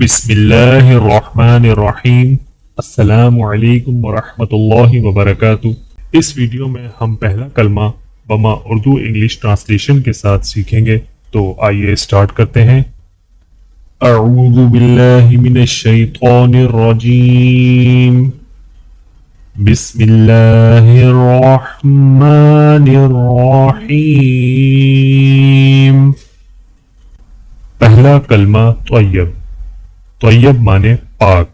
بسم اللہ الرحمن الرحیم۔ السلام علیکم ورحمۃ اللہ وبرکاتہ۔ اس ویڈیو میں ہم پہلا کلمہ بما اردو انگلش ٹرانسلیشن کے ساتھ سیکھیں گے، تو آئیے سٹارٹ کرتے ہیں۔ اعوذ باللہ من الشیطان الرجیم، بسم اللہ الرحمن الرحیم۔ پہلا کلمہ طیب۔ طیب مانے پاک۔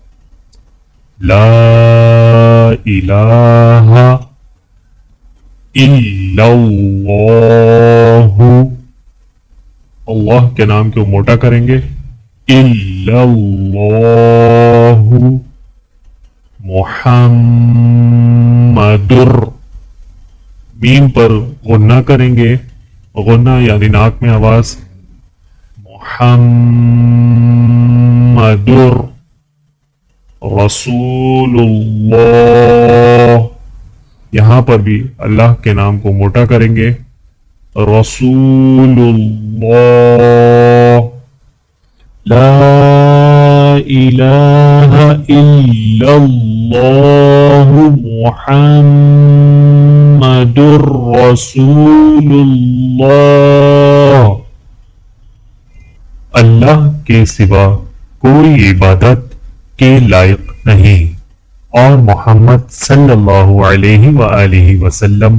لا الہ الا اللہ، اللہ کے نام کو موٹا کریں گے، الا اللہ محمد، میم پر غنہ کریں گے، غنہ یعنی ناک میں آواز، محمد رسول اللہ، یہاں پر بھی اللہ کے نام کو موٹا کریں گے، رسول اللہ، لا الہ الا اللہ محمد رسول اللہ، اللہ کے سوا کوئی عبادت کے لائق نہیں، اور محمد صلی اللہ علیہ وآلہ وسلم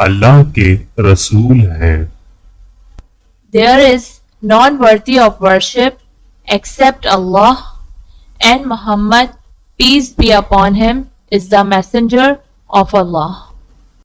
اللہ کے رسول ہیں۔ There is none worthy of worship except Allah, and Muhammad, peace be upon him, is the messenger of Allah.